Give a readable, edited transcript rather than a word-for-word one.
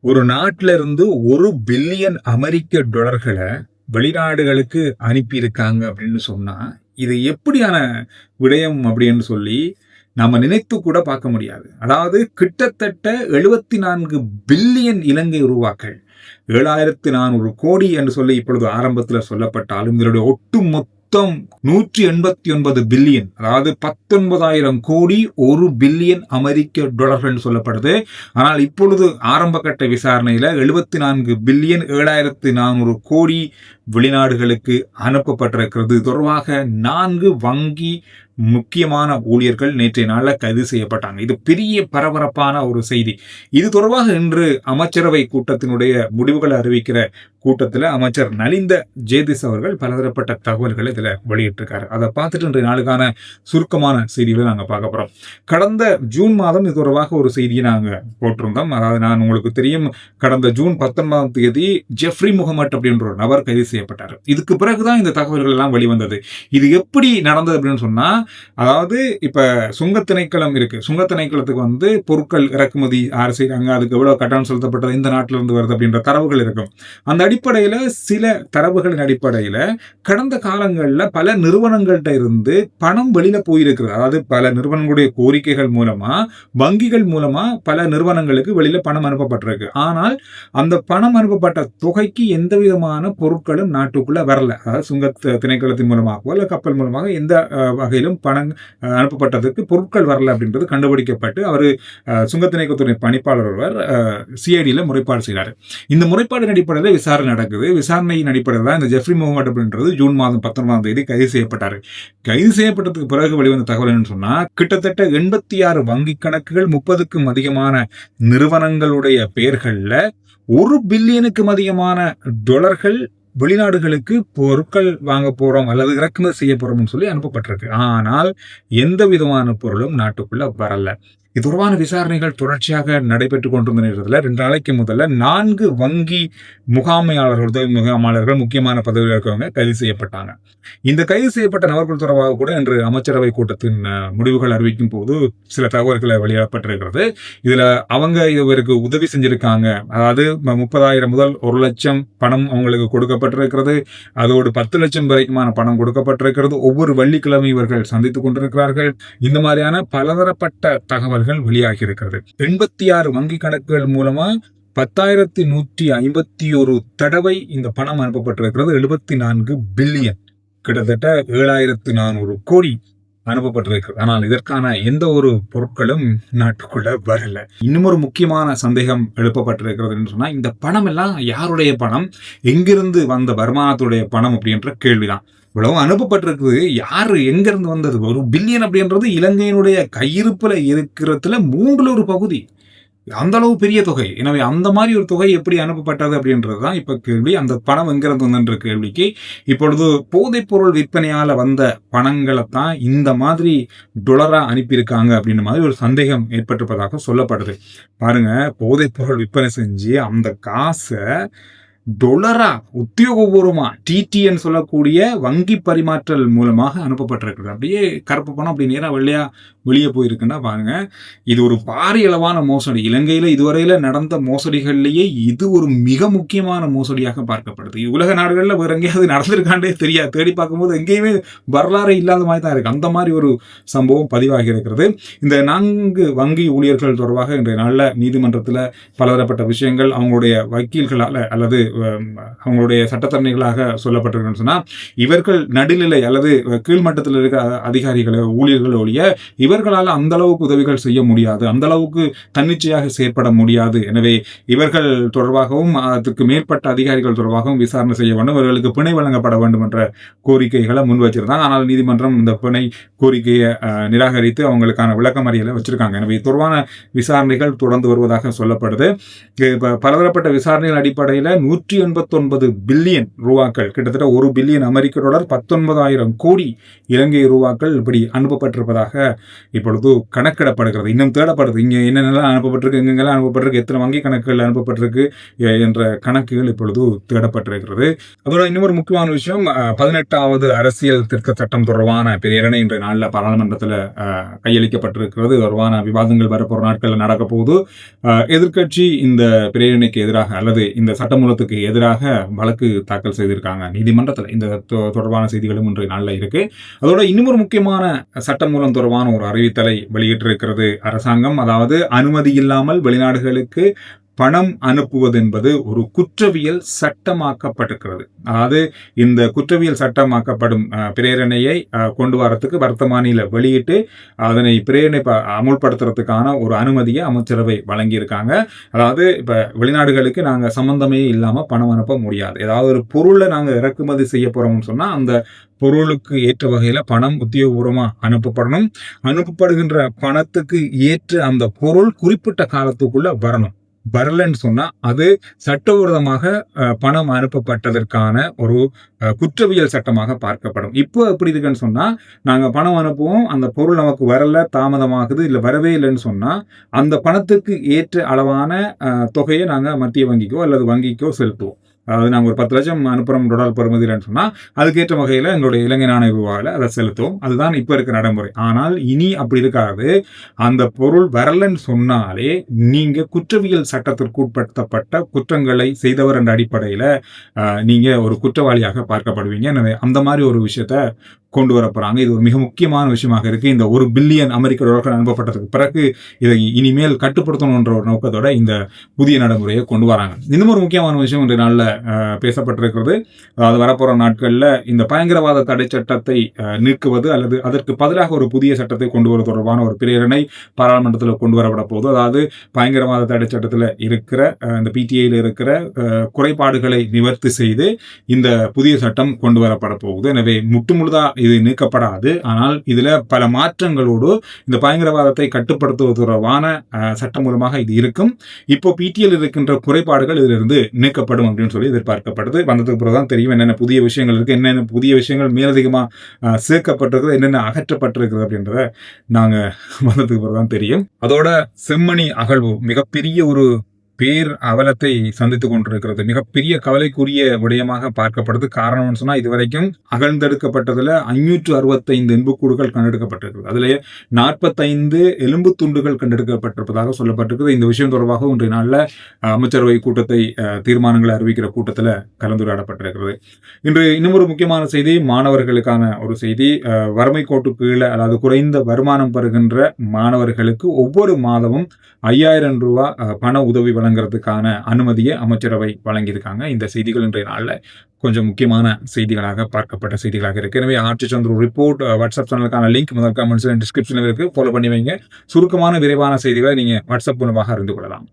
ஒரு நாட்டில இருந்து 1 பில்லியன் அமெரிக்க டாலர்கள வெளிநாடுகளுக்கு அனுப்பியிருக்காங்க அப்படின்னு சொன்னா, இது எப்படியான விடயம் அப்படின்னு சொல்லி நாம நினைத்து கூட பார்க்க முடியாது. அதாவது கிட்டத்தட்ட 74 பில்லியன் இலங்கை ரூபாக்கள். 7,400 கோடி என்று சொல்லி இப்பொழுது ஆரம்பத்துல சொல்லப்பட்டாலும், இதனுடைய ஒட்டுமொத்தம் 189 பில்லியன், அதாவது 19,000 கோடி 1 பில்லியன் அமெரிக்க டாலர்கள் என்று சொல்லப்படுது. ஆனால் இப்பொழுது ஆரம்ப கட்ட விசாரணையில 74 பில்லியன் 7,400 கோடி வெளிநாடுகளுக்கு அனுப்பப்பட்டிருக்கிறது. தொடர்பாக 4 வங்கி முக்கியமான ஊழியர்கள் நேற்றைய நாளில் கைது செய்யப்பட்டாங்க. இது பெரிய பரபரப்பான ஒரு செய்தி. இது தொடர்பாக இன்று அமைச்சரவை கூட்டத்தினுடைய முடிவுகளை அறிவிக்கிற கூட்டத்தில் அமைச்சர் நலிந்த ஜேதிஸ் அவர்கள் பலதரப்பட்ட தகவல்களை இதில் வெளியிட்டிருக்காரு. அதை பார்த்துட்டு இன்றைய நாளுக்கான சுருக்கமான செய்திகளை நாங்கள் பார்க்க போகிறோம். கடந்த ஜூன் மாதம் இது தொடர்பாக ஒரு செய்தியை நாங்கள் போட்டிருந்தோம். அதாவது நான் உங்களுக்கு தெரியும், கடந்த ஜூன் 19ஆம் தேதி ஜெஃப்ரி முகமட் அப்படின்ற ஒரு நபர் கைது செய்யப்பட்டார். இதுக்கு பிறகுதான் இந்த தகவல்கள் எல்லாம் வெளிவந்தது. இது எப்படி நடந்தது அப்படின்னு சொன்னா, அதாவது இப்ப சுங்க திணைக்களம் இருக்கு. சுங்க திணைக்களத்துக்கு பொருட்கள் இறக்குமதி யார் செய்யறாங்க, அதுக்கு எவ்வளவு கட்டணம் செலுத்தப்பட்டது, இந்த நாட்டில இருந்து வருது அப்படின்ற தரவுகள் இருக்கும். அந்த அடிப்படையில சில தரவுகளின் அடிப்படையில கடந்த காலங்களில் பல நிறுவனங்கள்கிட்ட இருந்து பணம் வெளியில போயிருக்கிறது. அதாவது பல நிறுவனங்களுடைய கோரிக்கைகள் மூலமா, வங்கிகள் மூலமா பல நிறுவனங்களுக்கு வெளியில பணம் அனுப்பப்பட்டிருக்கு. ஆனால் அந்த பணம் அனுப்பப்பட்ட தொகைக்கு எந்த விதமான பொருட்களும் நாட்டுக்குள்ள வரல. அதாவது சுங்க திணைக்களத்தின் மூலமாகவோ இல்ல கப்பல் மூலமாக எந்த வகையிலும் பணம் அனுப்பப்பட்டதற்கு பொருட்கள் வரல அப்படின்றது கண்டுபிடிக்கப்பட்டு அவர் சுங்க திணைக்களத்துறை பணிப்பாளர் ஒருவர் சிஐடியில் முறைப்பாடு செய்கிறார். இந்த முறைப்பாடின் அடிப்படையில் விசாரணை நடக்குது. விசாரணையின் அடிப்படையில் தான் இந்த ஜெஃப்ரி முகமட் அப்படின்றது ஜூன் மாதம் 19ஆம் தேதி கைது செய்யப்பட்டார். கைது செய்யப்பட்டதுக்கு பிறகு வெளிவந்த தகவல் என்னன்னு சொன்னா, கிட்டத்தட்ட 86 வங்கி கணக்குகள், 30க்கும் அதிகமான நிறுவனங்களுடைய பெயர்கள்ல 1 பில்லியனுக்கும் அதிகமான டாலர்கள் வெளிநாடுகளுக்கு பொருட்கள் வாங்க போறோம் அல்லது இறக்குமதி செய்ய போறோம்னு சொல்லி அனுப்பப்பட்டிருக்கு. ஆனால் எந்த விதமான பொருளும் நாட்டுக்குள்ள வரல. இது தொடர்பான விசாரணைகள் தொடர்ச்சியாக நடைபெற்றுக் கொண்டிருந்த நேரத்தில் 2 நாளைக்கு முதல்ல 4 வங்கி முகாமையாளர்கள், உதவி முகாமையாளர்கள், முக்கியமான பதவியில் இருக்கவங்க கைது செய்யப்பட்டாங்க. இந்த கைது செய்யப்பட்ட நபர்கள் தொடர்பாக கூட இன்று அமைச்சரவை கூட்டத்தின் முடிவுகள் அறிவிக்கும் போது சில தகவல்களை வெளியிடப்பட்டிருக்கிறது. இதுல அவங்க இவருக்கு உதவி செஞ்சிருக்காங்க. அதாவது 30,000 முதல் 1 லட்சம் பணம் அவங்களுக்கு கொடுக்கப்பட்டிருக்கிறது. அதோடு 10 லட்சம் வரைக்குமான பணம் கொடுக்கப்பட்டிருக்கிறது. ஒவ்வொரு வெள்ளிக்கிழமை இவர்கள் சந்தித்துக் கொண்டிருக்கிறார்கள். இந்த மாதிரியான பலதரப்பட்ட தகவல்கள் வெளியாகி இருக்கிறது. 86 வங்கி கணக்குகள் மூலமா 10,151 தடவை இந்த பணம் அனுப்பப்பட்டிருக்கிறது. 74 பில்லியன், கிட்டத்தட்ட 7,400 கோடி அனுப்பப்பட்டிருக்கிறது. ஆனால் இதற்கான எந்த ஒரு பொருட்களும் நாட்டுக்குள்ள வரல. இன்னும் ஒரு முக்கியமான சந்தேகம் எழுப்பப்பட்டிருக்கிறது சொன்னா, இந்த பணம் எல்லாம் யாருடைய பணம், எங்கிருந்து வந்த வருமானத்துடைய பணம் அப்படின்ற கேள்விதான். இவ்வளவு அனுப்பப்பட்டிருக்குது, யாரு எங்க இருந்து வந்தது? 1 பில்லியன் அப்படின்றது இலங்கையினுடைய கையிருப்புல இருக்கிறதுல 3ல் ஒரு பகுதி. அந்த அளவு பெரிய தொகை. எனவே அந்த மாதிரி ஒரு தொகை எப்படி அனுப்பப்பட்டது அப்படின்றதுதான் இப்ப கேள்வி. அந்த பணம் எங்கிருந்து வந்தன்ற கேள்விக்கு இப்பொழுது போதைப் பொருள் விற்பனையால வந்த பணங்களை தான் இந்த மாதிரி டொலரா அனுப்பியிருக்காங்க அப்படின்ற மாதிரி ஒரு சந்தேகம் ஏற்பட்டிருப்பதாக சொல்லப்படுது. பாருங்க, போதைப் பொருள் விற்பனை செஞ்சு அந்த காசை டொலரா உத்தியோகபூர்வமா டிடின்னு சொல்லக்கூடிய வங்கி பரிமாற்றல் மூலமாக அனுப்பப்பட்டிருக்கிறது. அப்படியே கருப்பு பணம் அப்படி நேரா வெள்ளையா வெளியே போயிருக்குன்னா பாருங்க, இது ஒரு பாரிய அளவான மோசடி. இலங்கையில இதுவரையில நடந்த மோசடிகள்லேயே இது ஒரு மிக முக்கியமான மோசடியாக பார்க்கப்படுது. உலக நாடுகளில் வேற எங்கேயாவது நடந்திருக்காண்டே தெரியாது. தேடி பார்க்கும்போது எங்கேயுமே வரலாறு இல்லாத மாதிரி தான் இருக்கு. அந்த மாதிரி ஒரு சம்பவம் பதிவாகி இருக்கிறது. இந்த 4 வங்கி ஊழியர்கள் தொடர்பாக இன்றைய நாளில் நீதிமன்றத்தில் பலதரப்பட்ட விஷயங்கள் அவங்களுடைய வக்கீல்களால் அல்லது அவங்களுடைய சட்டத்தரணிகளாக சொல்லப்பட்டிருக்குன்னு சொன்னா, இவர்கள் நடுநிலை அல்லது கீழ்மட்டத்தில் இருக்கிற அதிகாரிகள், ஊழியர்கள் ஒழிய இவர்களால் அந்த அளவுக்கு உதவிகள் செய்ய முடியாது, அந்த அளவுக்கு தன்னிச்சையாக செயற்பட முடியாது. எனவே இவர்கள் தொடர்பாகவும் அதற்கு மேற்பட்ட அதிகாரிகள் தொடர்பாகவும் விசாரணை செய்ய வேண்டும், இவர்களுக்கு பிணை வழங்கப்பட வேண்டும் என்ற கோரிக்கைகளை முன் வச்சிருந்தாங்க. ஆனால் நீதிமன்றம் இந்த பிணை கோரிக்கையை நிராகரித்து அவங்களுக்கான விளக்கமறியலை வச்சிருக்காங்க. எனவே தொடர்பான விசாரணைகள் தொடர்ந்து வருவதாக சொல்லப்படுது. பலதரப்பட்ட விசாரணைகள் அடிப்படையில் 189 பில்லியன் ரூபாக்கள், கிட்டத்தட்ட 1 பில்லியன் அமெரிக்க டாலர், 19,000 கோடி இலங்கை ரூபாக்கள் இப்படி அனுப்பப்பட்டிருப்பதாக இப்பொழுது கணக்கிடப்படுகிறது, இன்னும் தேடப்படுது. இங்கே என்னென்னலாம் அனுப்பப்பட்டிருக்கு, எங்கெங்கெல்லாம் அனுப்பப்பட்டிருக்கு, எத்தனை வங்கி கணக்குகள் அனுப்பப்பட்டிருக்கு என்ற கணக்குகள் இப்பொழுது தேடப்பட்டிருக்கிறது. அதோட இன்னொரு முக்கியமான விஷயம், 18வது அரசியல் திருத்த சட்டம் தொடர்பான பிரேரணை இன்றைய நாளில் பாராளுமன்றத்தில் கையளிக்கப்பட்டிருக்கிறது. தொடர்பான விவாதங்கள் வரப்போற நாட்களில் நடக்க போகுது. எதிர்க்கட்சி இந்த பிரேரணைக்கு எதிராக அல்லது இந்த சட்டமூலத்துக்கு எதிராக வழக்கு தாக்கல் செய்திருக்காங்க நீதிமன்றத்தில். இந்த தொடர்பான செய்திகளும் இன்றைய நாளில் இருக்கு. அதோட இன்னொரு முக்கியமான சட்டமூலம் தொடர்பான ஒரு அறிவித்தலை வெளியிட்டிருக்கிறது அரசாங்கம். அதாவது அனுமதி இல்லாமல் வெளிநாடுகளுக்கு பணம் அனுப்புவது என்பது ஒரு குற்றவியல் சட்டமாக்கப்பட்டிருக்கிறது. அதாவது இந்த குற்றவியல் சட்டமாக்கப்படும் பிரேரணையை கொண்டு வரத்துக்கு வர்த்தமானியில வெளியிட்டு அதனை பிரேரணை அமுல்படுத்துறதுக்கான ஒரு அனுமதியை அமைச்சரவை வழங்கியிருக்காங்க. அதாவது இப்ப வெளிநாடுகளுக்கு நாங்க சம்பந்தமே இல்லாம பணம் அனுப்ப முடியாது. ஏதாவது ஒரு பொருளை நாங்க இறக்குமதி செய்ய போறோம்னு சொன்னா அந்த பொருளுக்கு ஏற்ற வகையில பணம் உத்தியோகபூர்வமா அனுப்பப்படணும். அனுப்பப்படுகின்ற பணத்துக்கு ஏற்ற அந்த பொருள் குறிப்பிட்ட காலத்துக்குள்ள வரணும். வரலன்னு சொன்னா அது சட்டவிரோதமாக பணம் அனுப்பப்பட்டதற்கான ஒரு குற்றவியல் சட்டமாக பார்க்கப்படும். இப்போ எப்படி இருக்குன்னு சொன்னா, நாங்க பணம் அனுப்புவோம், அந்த பொருள் நமக்கு வரல, தாமதமாகுது, இல்ல வரவே இல்லைன்னு சொன்னா அந்த பணத்துக்கு ஏற்ற அளவான தொகையை நாங்க மத்திய வங்கிக்கோ அல்லது வங்கிக்கோ செலுத்துவோம். அதாவது நாங்கள் ஒரு 10 லட்சம் அனுப்புறோம் டாலர் பெறுமதியில்னு சொன்னால் அதுக்கேற்ற வகையில் எங்களுடைய இலங்கை நாணய ரூபாவில் அதை செலுத்துவோம். அதுதான் இப்போ இருக்க நடைமுறை. ஆனால் இனி அப்படி இருக்காது. அந்த பொருள் வரலன்னு சொன்னாலே நீங்கள் குற்றவியல் சட்டத்திற்கு உட்படுத்தப்பட்ட குற்றங்களை செய்தவர் என்ற அடிப்படையில் நீங்கள் ஒரு குற்றவாளியாக பார்க்கப்படுவீங்க. எனவே அந்த மாதிரி ஒரு விஷயத்த கொண்டு வர போறாங்க. இது ஒரு மிக முக்கியமான விஷயமாக இருக்கு. இந்த $1 பில்லியன் அமெரிக்க டாலர்கள் அனுப்பப்பட்டதுக்கு பிறகு இதை இனிமேல் கட்டுப்படுத்தணும்ன்ற ஒரு நோக்கத்தோட இந்த புதிய நடைமுறையை கொண்டு வராங்க. இன்னும் ஒரு முக்கியமான விஷயம் இன்றைய நாளில் பேசப்பட்டிருக்கிறது. அதாவது வரப்போற நாட்களில் இந்த பயங்கரவாத தடை சட்டத்தை நீக்குவது அல்லது அதற்கு பதிலாக ஒரு புதிய சட்டத்தை கொண்டு வருவது தொடர்பான ஒரு பிரேரணை பாராளுமன்றத்தில் கொண்டு வரப்பட போகுது. அதாவது பயங்கரவாத தடை சட்டத்தில் இருக்கிற இந்த பிடிஐயில் இருக்கிற குறைபாடுகளை நிவர்த்தி செய்து இந்த புதிய சட்டம் கொண்டு வரப்பட போகுது. எனவே முற்றுமுழுதா இது நீக்கப்படாது. ஆனால் இதுல பல மாற்றங்களோடு இந்த பயங்கரவாதத்தை கட்டுப்படுத்துவது தொடர்பான சட்டம் மூலமாக இது இருக்கும். இப்போ பிடிஎல் இருக்கின்ற குறைபாடுகள் இதிலிருந்து நீக்கப்படும் அப்படின்னு சொல்லி எதிர்பார்க்கப்படுது. வந்ததுக்கு பிறகுதான் தெரியும் என்னென்ன புதிய விஷயங்கள் இருக்கு, என்னென்ன புதிய விஷயங்கள் மேலதிகமா சேர்க்கப்பட்டிருக்கிறது, என்னென்ன அகற்றப்பட்டிருக்கிறது அப்படின்றத நாங்க வந்ததுக்கு பிறகுதான் தெரியும். அதோட செம்மணி அகழ்வு மிகப்பெரிய ஒரு பேர் அவலத்தை சந்தித்துக் கொண்டிருக்கிறது. மிகப்பெரிய கவலைக்குரிய விடயமாக பார்க்கப்படுது. காரணம்னு சொன்னா இதுவரைக்கும் அகழ்ந்தெடுக்கப்பட்டதுல 565 எலும்புக்கூடுகள் கண்டெடுக்கப்பட்டிருக்கிறது. அதிலே 45 எலும்பு துண்டுகள் கண்டெடுக்கப்பட்டிருப்பதாக சொல்லப்பட்டிருக்கிறது. இந்த விஷயம் தொடர்பாக இன்றைய நாளில் அமைச்சரவை கூட்டத்தை தீர்மானங்களை அறிவிக்கிற கூட்டத்தில் கலந்துரையாடப்பட்டிருக்கிறது. இன்று இன்னும் ஒரு முக்கியமான செய்தி, மாணவர்களுக்கான ஒரு செய்தி. வறுமை கோட்டு கீழே அதாவது குறைந்த வருமானம் பெறுகின்ற மாணவர்களுக்கு ஒவ்வொரு மாதமும் 5000 ரூபாய் பண உதவி வழங்குறதுக்கான அனுமதியை அமைச்சரவை வழங்கியிருக்காங்க. இந்த செய்திகள் இன்றைய நாளில் கொஞ்சம் முக்கியமான செய்திகளாக பார்க்கப்பட்ட செய்திகளாக இருக்கு. எனவே ஆட்சி சந்திர ரிப்போர்ட் வாட்ஸ்அப் சேனலுக்கான லிங்க் முதல் கமெண்ட்ஸ் டிஸ்கிரிப்ஷனில் இருக்கு. ஃபாலோ பண்ணி வைங்க. சுருக்கமான விரைவான செய்திகளை நீங்க வாட்ஸ்அப் மூலமாக அறிந்து கொள்ளலாம்.